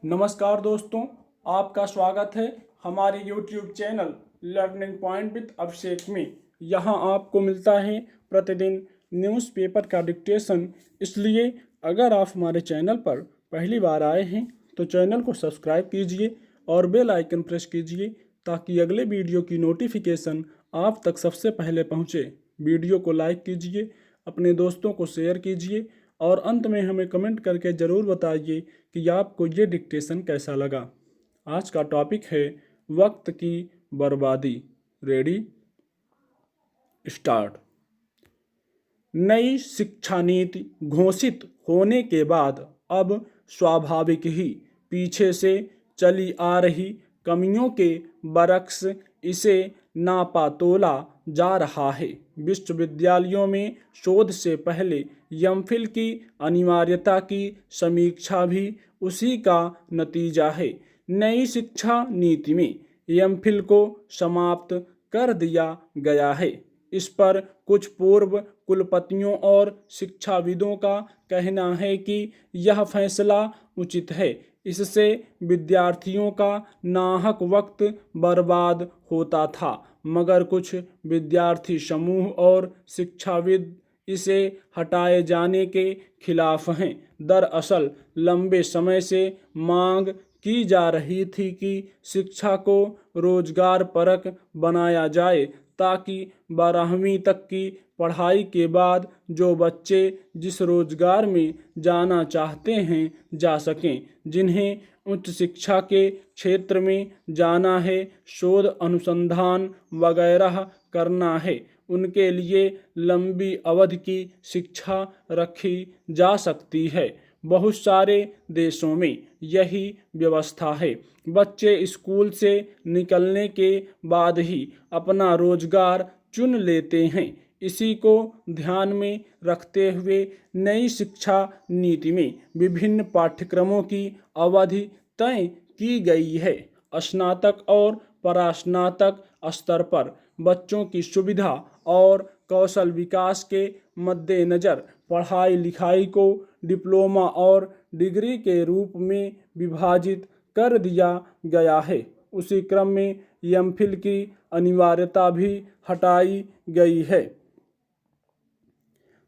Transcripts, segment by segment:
नमस्कार दोस्तों, आपका स्वागत है हमारे YouTube channel learning point with Abhishek में। यहाँ आपको मिलता है प्रतिदिन न्यूज़पेपर का डिक्टेशन। इसलिए अगर आप हमारे चैनल पर पहली बार आए हैं तो चैनल को सब्सक्राइब कीजिए और बेल आइकन प्रेस कीजिए ताकि अगले वीडियो की नोटिफिकेशन आप तक सबसे पहले पहुँचे। वीडियो को लाइक कीजिए, अपने दोस्तों को शेयर कीजिए और अंत में हमें कमेंट करके ज़रूर बताइए कि आपको ये डिक्टेशन कैसा लगा। आज का टॉपिक है वक्त की बर्बादी। Ready, start. नई शिक्षा नीति घोषित होने के बाद अब स्वाभाविक ही पीछे से चली आ रही कमियों के बरक्स इसे नापा तोला जा रहा है। विश्वविद्यालयों में शोध से पहले एमफिल की अनिवार्यता की समीक्षा भी उसी का नतीजा है। नई शिक्षा नीति में एमफिल को समाप्त कर दिया गया है। इस पर कुछ पूर्व कुलपतियों और शिक्षाविदों का कहना है कि यह फैसला उचित है। इससे विद्यार्थियों का नाहक वक्त बर्बाद होता था, मगर कुछ विद्यार्थी समूह और शिक्षाविद इसे हटाए जाने के खिलाफ हैं। दरअसल लंबे समय से मांग की जा रही थी कि शिक्षा को रोजगार परक बनाया जाए ताकि 12वीं तक की पढ़ाई के बाद जो बच्चे जिस रोजगार में जाना चाहते हैं जा सकें। जिन्हें उच्च शिक्षा के क्षेत्र में जाना है, शोध अनुसंधान वगैरह करना है, उनके लिए लंबी अवधि की शिक्षा रखी जा सकती है। बहुत सारे देशों में यही व्यवस्था है। बच्चे स्कूल से निकलने के बाद ही अपना रोजगार चुन लेते हैं। इसी को ध्यान में रखते हुए नई शिक्षा नीति में विभिन्न पाठ्यक्रमों की अवधि तय की गई है। स्नातक और परास्नातक स्तर पर बच्चों की सुविधा और कौशल विकास के मद्देनज़र पढ़ाई लिखाई को डिप्लोमा और डिग्री के रूप में विभाजित कर दिया गया है। उसी क्रम में एमफिल की अनिवार्यता भी हटाई गई है।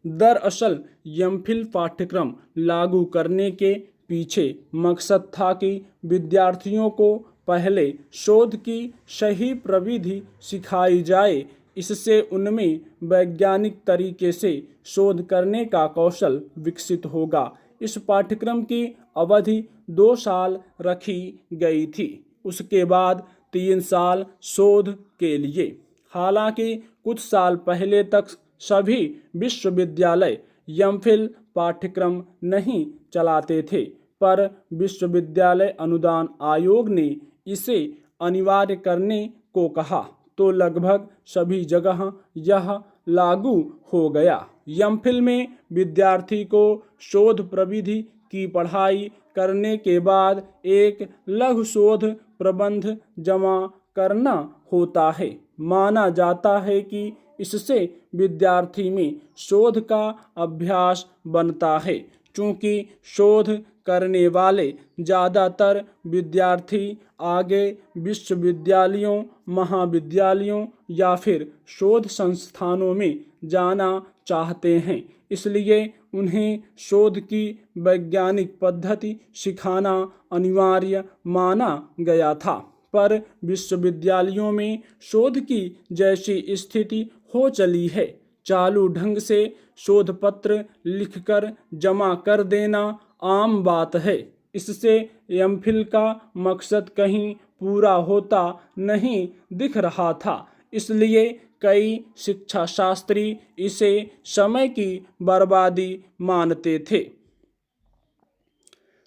दरअसल एमफिल पाठ्यक्रम लागू करने के पीछे मकसद था कि विद्यार्थियों को पहले शोध की सही प्रविधि सिखाई जाए। इससे उनमें वैज्ञानिक तरीके से शोध करने का कौशल विकसित होगा। इस पाठ्यक्रम की अवधि 2 साल रखी गई थी, उसके बाद 3 साल शोध के लिए। हालांकि कुछ साल पहले तक सभी विश्वविद्यालय एमफिल पाठ्यक्रम नहीं चलाते थे, पर विश्वविद्यालय अनुदान आयोग ने इसे अनिवार्य करने को कहा तो लगभग सभी जगह यह लागू हो गया। एमफिल में विद्यार्थी को शोध प्रविधि की पढ़ाई करने के बाद एक लघु शोध प्रबंध जमा करना होता है। माना जाता है कि इससे विद्यार्थी में शोध का अभ्यास बनता है। चूँकि शोध करने वाले ज़्यादातर विद्यार्थी आगे विश्वविद्यालयों, महाविद्यालयों या फिर शोध संस्थानों में जाना चाहते हैं, इसलिए उन्हें शोध की वैज्ञानिक पद्धति सिखाना अनिवार्य माना गया था। पर विश्वविद्यालयों में शोध की जैसी स्थिति हो चली है, चालू ढंग से शोध पत्र लिखकर जमा कर देना आम बात है। इससे एमफिल का मकसद कहीं पूरा होता नहीं दिख रहा था। इसलिए कई शिक्षाशास्त्री इसे समय की बर्बादी मानते थे।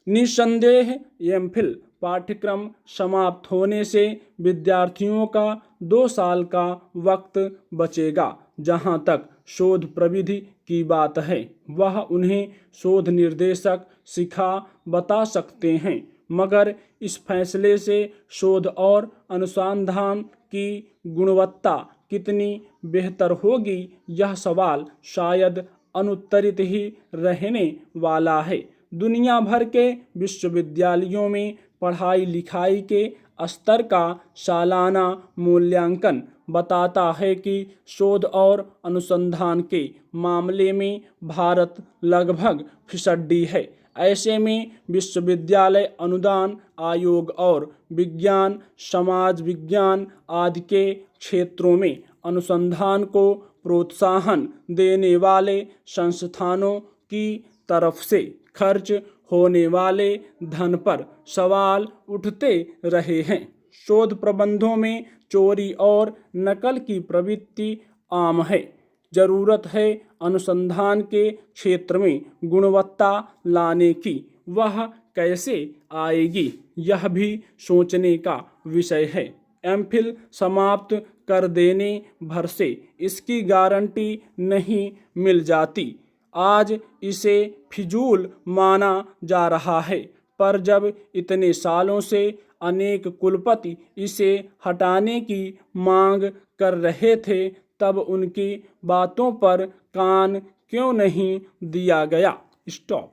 निस्संदेह एमफिल पाठ्यक्रम समाप्त होने से विद्यार्थियों का 2 साल का वक्त बचेगा। जहां तक शोध प्रविधि की बात है, वह उन्हें शोध निर्देशक सिखा बता सकते हैं, मगर इस फैसले से शोध और अनुसंधान की गुणवत्ता कितनी बेहतर होगी, यह सवाल शायद अनुत्तरित ही रहने वाला है। दुनिया भर के विश्वविद्यालयों में पढ़ाई लिखाई के स्तर का सालाना मूल्यांकन बताता है कि शोध और अनुसंधान के मामले में भारत लगभग फिसड्डी है। ऐसे में विश्वविद्यालय अनुदान आयोग और विज्ञान, समाज विज्ञान आदि के क्षेत्रों में अनुसंधान को प्रोत्साहन देने वाले संस्थानों की तरफ से खर्च होने वाले धन पर सवाल उठते रहे हैं। शोध प्रबंधों में चोरी और नकल की प्रवृत्ति आम है। जरूरत है अनुसंधान के क्षेत्र में गुणवत्ता लाने की। वह कैसे आएगी, यह भी सोचने का विषय है। एमफिल समाप्त कर देने भर से इसकी गारंटी नहीं मिल जाती। आज इसे फिजूल माना जा रहा है, पर जब इतने सालों से अनेक कुलपति इसे हटाने की मांग कर रहे थे, तब उनकी बातों पर कान क्यों नहीं दिया गया। स्टॉप।